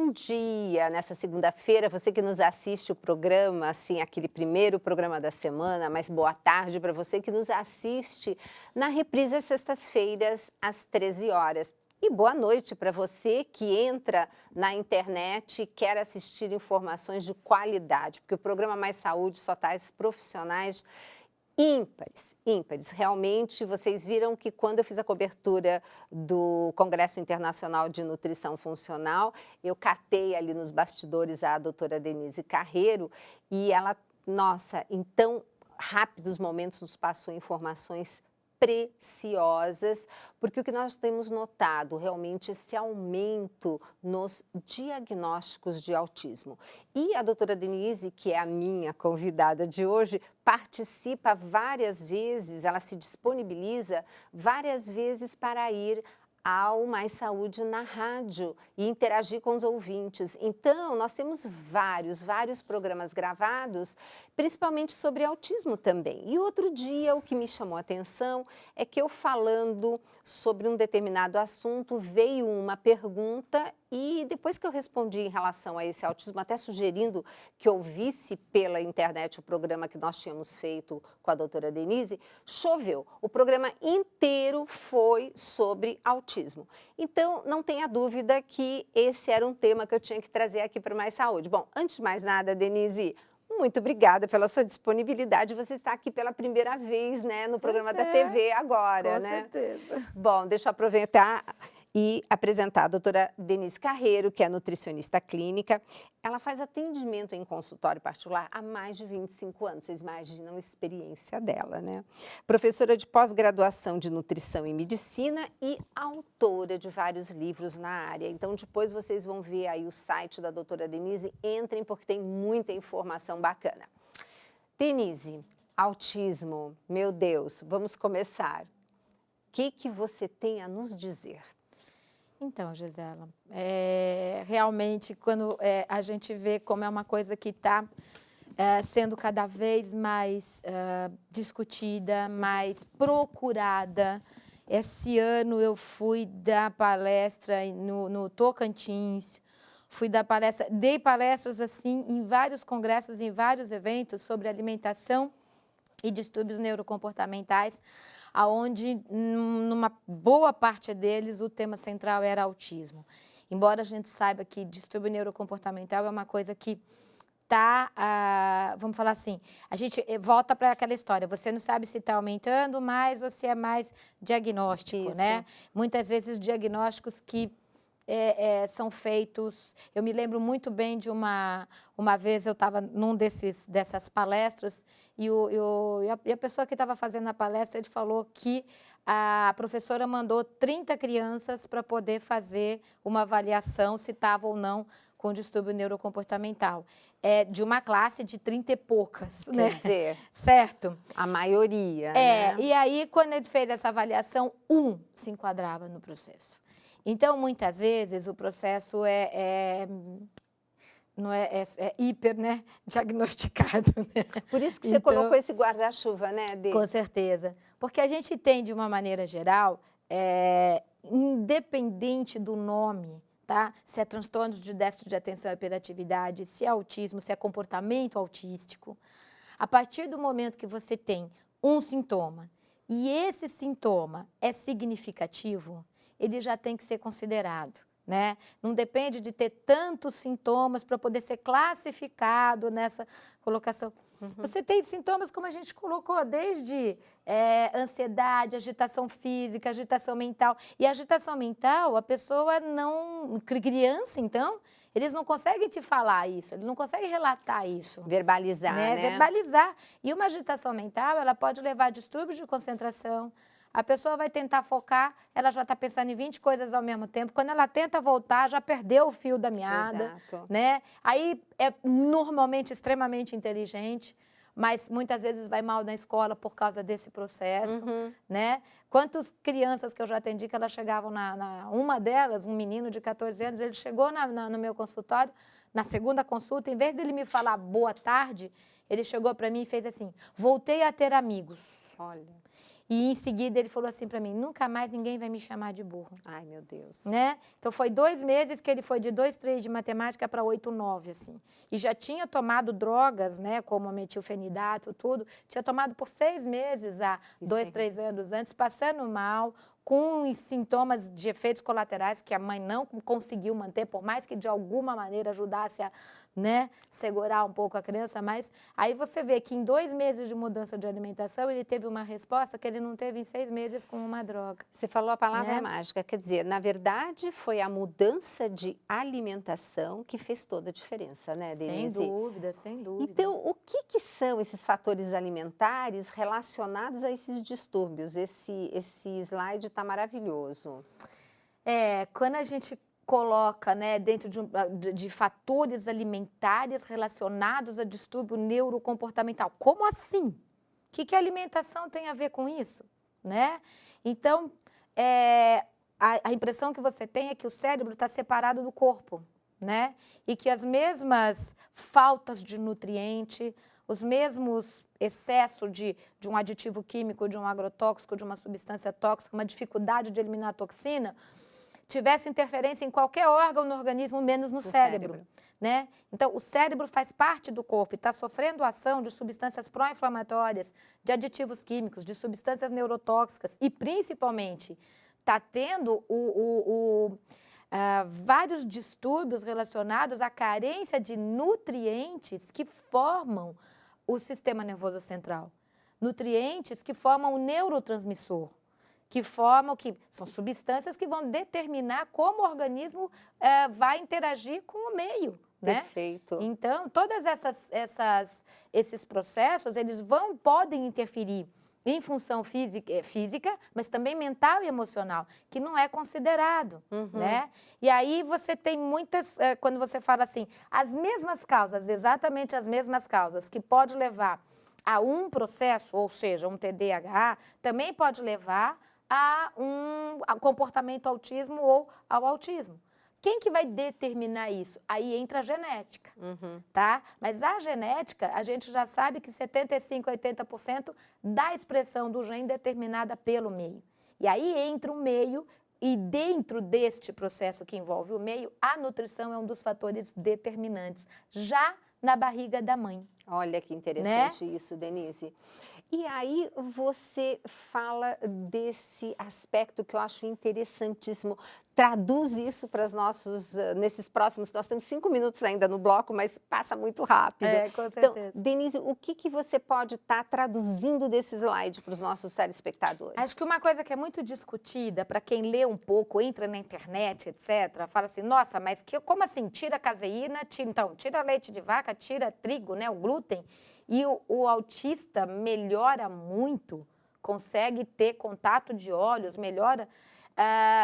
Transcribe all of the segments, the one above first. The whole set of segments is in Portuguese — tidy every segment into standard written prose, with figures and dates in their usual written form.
Bom dia, nessa segunda-feira, você que nos assiste o programa, assim, aquele primeiro programa da semana, mas boa tarde para você que nos assiste na reprise às sextas-feiras, às 13 horas. E boa noite para você que entra na internet e quer assistir informações de qualidade, porque o programa Mais Saúde só traz profissionais ímpares, ímpares. Realmente, vocês viram que quando eu fiz a cobertura do Congresso Internacional de Nutrição Funcional, eu catei ali nos bastidores a doutora Denise Carreiro e ela, nossa, em tão rápidos momentos nos passou informações preciosas, porque o que nós temos notado realmente esse aumento nos diagnósticos de autismo. E a doutora Denise, que é a minha convidada de hoje, participa várias vezes, ela se disponibiliza várias vezes para ir ao Mais Saúde na rádio e interagir com os ouvintes. Então, nós temos vários programas gravados, principalmente sobre autismo também. E outro dia, o que me chamou a atenção é que eu falando sobre um determinado assunto, veio uma pergunta e depois que eu respondi em relação a esse autismo, até sugerindo que ouvisse pela internet o programa que nós tínhamos feito com a doutora Denise, choveu. O programa inteiro foi sobre autismo. Então, não tenha dúvida que esse era um tema que eu tinha que trazer aqui para Mais Saúde. Bom, antes de mais nada, Denise, muito obrigada pela sua disponibilidade. Você está aqui pela primeira vez, né, no programa da TV agora, com né? certeza. Bom, deixa eu aproveitar e apresentar a doutora Denise Carreiro, que é nutricionista clínica. Ela faz atendimento em consultório particular há mais de 25 anos. Vocês imaginam a experiência dela, né? Professora de pós-graduação de nutrição e medicina e autora de vários livros na área. Então, depois vocês vão ver aí o site da doutora Denise. Entrem porque tem muita informação bacana. Denise, autismo, meu Deus, vamos começar. O que você tem a nos dizer? Então, Gisela, realmente quando a gente vê como é uma coisa que está sendo cada vez mais discutida, mais procurada. Esse ano eu fui dar palestra no Tocantins, dei palestras assim em vários congressos, em vários eventos sobre alimentação e distúrbios neurocomportamentais, aonde numa boa parte deles o tema central era autismo. Embora a gente saiba que distúrbio neurocomportamental é uma coisa que está, vamos falar assim, a gente volta para aquela história, você não sabe se está aumentando, mas você é mais diagnóstico, né? Muitas vezes diagnósticos que são feitos. Eu me lembro muito bem de uma vez eu estava dessas palestras e a pessoa que estava fazendo a palestra, ele falou que a professora mandou 30 crianças para poder fazer uma avaliação se estava ou não com distúrbio neurocomportamental. De uma classe de 30 e poucas, né? Quer dizer, certo? A maioria, né? E aí, quando ele fez essa avaliação, se enquadrava no processo. Então, muitas vezes, o processo não é hiper, né, diagnosticado. Né? Por isso que você colocou esse guarda-chuva, né, Dê? Com certeza. Porque a gente tem, de uma maneira geral, independente do nome, tá? Se é transtorno de déficit de atenção e hiperatividade, se é autismo, se é comportamento autístico, a partir do momento que você tem um sintoma e esse sintoma é significativo, ele já tem que ser considerado, né? Não depende de ter tantos sintomas para poder ser classificado nessa colocação. Você tem sintomas, como a gente colocou, desde ansiedade, agitação física, agitação mental. E a agitação mental, a pessoa não... Criança, então, eles não conseguem te falar isso, eles não conseguem relatar isso. Verbalizar, né? Verbalizar. E uma agitação mental, ela pode levar a distúrbios de concentração. A pessoa vai tentar focar, ela já está pensando em 20 coisas ao mesmo tempo. Quando ela tenta voltar, já perdeu o fio da meada. Exato. Né? Aí é normalmente extremamente inteligente, mas muitas vezes vai mal na escola por causa desse processo. Né? Quantas crianças que eu já atendi que elas chegavam uma delas, um menino de 14 anos, ele chegou no meu consultório, na segunda consulta, em vez dele me falar boa tarde, ele chegou para mim e fez assim: voltei a ter amigos. Olha. E em seguida ele falou assim para mim, nunca mais ninguém vai me chamar de burro. Ai, meu Deus. Né? Então foi 2 meses que ele foi de 2,3 de matemática para 8,9, assim. E já tinha tomado drogas, né, como metilfenidato, tudo. Tinha tomado por 6 meses há 2, 3 anos antes, passando mal, com sintomas de efeitos colaterais que a mãe não conseguiu manter, por mais que de alguma maneira ajudasse a, né, segurar um pouco a criança, mas aí você vê que em 2 meses de mudança de alimentação ele teve uma resposta que ele não teve em 6 meses com uma droga. Você falou a palavra né? mágica, quer dizer, na verdade foi a mudança de alimentação que fez toda a diferença, né, Denise? Sem dúvida, sem dúvida. Então, o que são esses fatores alimentares relacionados a esses distúrbios? Esse slide está maravilhoso. Quando a gente coloca, né, dentro de fatores alimentares relacionados a distúrbio neurocomportamental, como assim? O que a alimentação tem a ver com isso? Né? Então, a impressão que você tem é que o cérebro está separado do corpo, né? E que as mesmas faltas de nutriente, os mesmos excessos de um aditivo químico, de um agrotóxico, de uma substância tóxica, uma dificuldade de eliminar a toxina, tivesse interferência em qualquer órgão no organismo, menos no cérebro. Né? Então, o cérebro faz parte do corpo e está sofrendo ação de substâncias pró-inflamatórias, de aditivos químicos, de substâncias neurotóxicas e, principalmente, está tendo vários distúrbios relacionados à carência de nutrientes que formam o sistema nervoso central. Nutrientes que formam o neurotransmissor, que são substâncias que vão determinar como o organismo vai interagir com o meio. Né? Perfeito. Então, todos esses processos, eles podem interferir em função física, mas também mental e emocional, que não é considerado, né? E aí você tem muitas, quando você fala assim, as mesmas causas, exatamente as mesmas causas, que pode levar a um processo, ou seja, um TDAH, também pode levar a um comportamento autismo ou ao autismo. Quem que vai determinar isso? Aí entra a genética, tá? Mas a genética, a gente já sabe que 75% a 80% da expressão do gene determinada pelo meio. E aí entra o meio e dentro deste processo que envolve o meio, a nutrição é um dos fatores determinantes, já na barriga da mãe. Olha que interessante, né? Isso, Denise. E aí você fala desse aspecto que eu acho interessantíssimo. Traduz isso para os nossos, nesses próximos, nós temos 5 minutos ainda no bloco, mas passa muito rápido. Com certeza. Então, Denise, o que você pode estar traduzindo desse slide para os nossos telespectadores? Acho que uma coisa que é muito discutida, para quem lê um pouco, entra na internet, etc., fala assim, nossa, mas como assim? Tira caseína, tira leite de vaca, tira trigo, né, o glúten, e o autista melhora muito, consegue ter contato de olhos, melhora.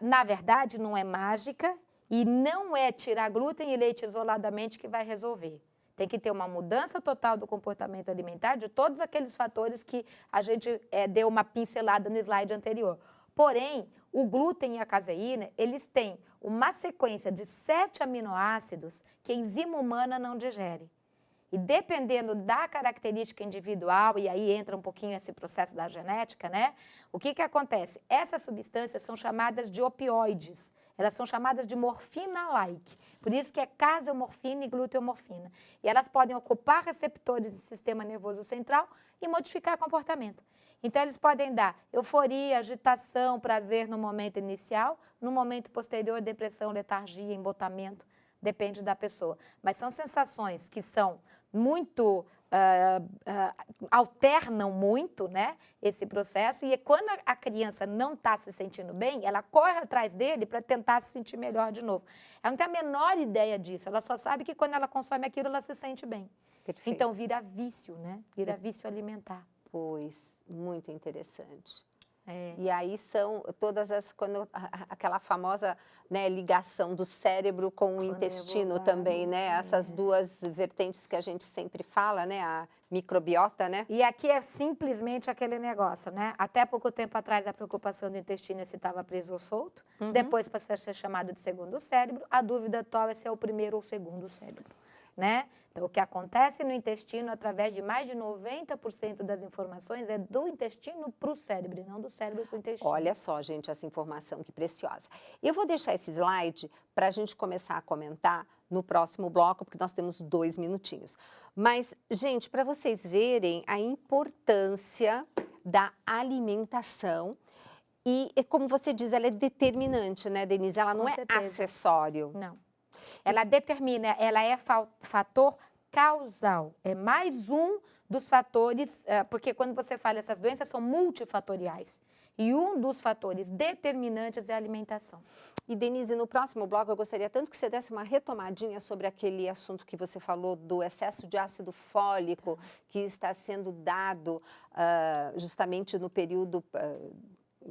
Na verdade, não é mágica e não é tirar glúten e leite isoladamente que vai resolver. Tem que ter uma mudança total do comportamento alimentar de todos aqueles fatores que a gente deu uma pincelada no slide anterior. Porém, o glúten e a caseína, eles têm uma sequência de 7 aminoácidos que a enzima humana não digere. E dependendo da característica individual, e aí entra um pouquinho esse processo da genética, né? O que acontece? Essas substâncias são chamadas de opioides. Elas são chamadas de morfina-like. Por isso que é caseomorfina e gluteomorfina. E elas podem ocupar receptores do sistema nervoso central e modificar comportamento. Então, eles podem dar euforia, agitação, prazer no momento inicial, no momento posterior, depressão, letargia, embotamento. Depende da pessoa. Mas são sensações que são muito, alternam muito, né, esse processo. E quando a criança não está se sentindo bem, ela corre atrás dele para tentar se sentir melhor de novo. Ela não tem a menor ideia disso. Ela só sabe que quando ela consome aquilo, ela se sente bem. Perfeito. Então, vira vício, né? Vira vício alimentar. Pois, muito interessante. E aí são todas aquela famosa, né, ligação do cérebro com o intestino também, né? Essas duas vertentes que a gente sempre fala, né? A microbiota, né? E aqui é simplesmente aquele negócio, né? Até pouco tempo atrás a preocupação do intestino é se estava preso ou solto. Depois, para ser chamado de segundo cérebro, a dúvida atual é se é o primeiro ou o segundo cérebro. né? Então, o que acontece no intestino, através de mais de 90% das informações, é do intestino para o cérebro, e não do cérebro para o intestino. Olha só, gente, essa informação que preciosa. Eu vou deixar esse slide para a gente começar a comentar no próximo bloco, porque nós temos 2 minutinhos. Mas, gente, para vocês verem a importância da alimentação, e como você diz, ela é determinante, né, Denise? Ela não Com é certeza. acessório. Não. Ela determina, ela é fator causal. É mais um dos fatores, porque quando você fala essas doenças são multifatoriais. E um dos fatores determinantes é a alimentação. E, Denise, no próximo bloco eu gostaria tanto que você desse uma retomadinha sobre aquele assunto que você falou do excesso de ácido fólico que está sendo dado justamente no período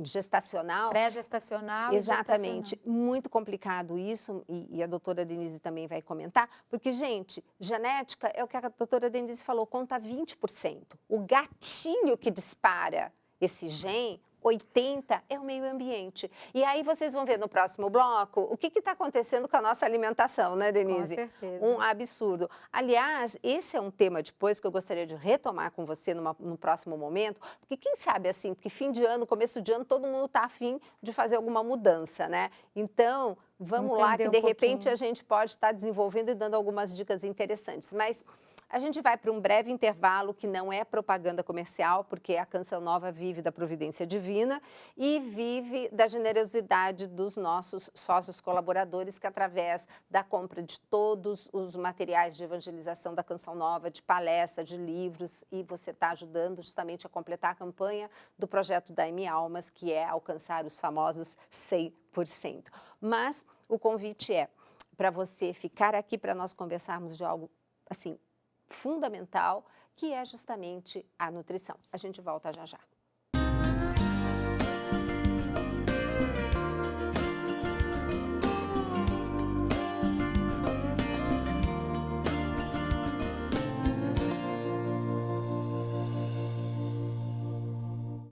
gestacional. Pré-gestacional e Exatamente. gestacional. Muito complicado isso, e a doutora Denise também vai comentar, porque, gente, genética é o que a doutora Denise falou, conta 20%. O gatilho que dispara esse gene, 80%, é o meio ambiente. E aí vocês vão ver no próximo bloco o que está acontecendo com a nossa alimentação, né, Denise? Com certeza. Um absurdo. Aliás, esse é um tema depois que eu gostaria de retomar com você no próximo momento, porque quem sabe assim, porque fim de ano, começo de ano, todo mundo está afim de fazer alguma mudança, né? Então, vamos lá, que de repente a gente pode estar desenvolvendo e dando algumas dicas interessantes. Mas a gente vai para um breve intervalo que não é propaganda comercial, porque a Canção Nova vive da providência divina e vive da generosidade dos nossos sócios colaboradores, que através da compra de todos os materiais de evangelização da Canção Nova, de palestra, de livros, e você está ajudando justamente a completar a campanha do projeto da M Almas, que é alcançar os famosos 100%. Mas o convite é para você ficar aqui para nós conversarmos de algo assim fundamental, que é justamente a nutrição. A gente volta já já.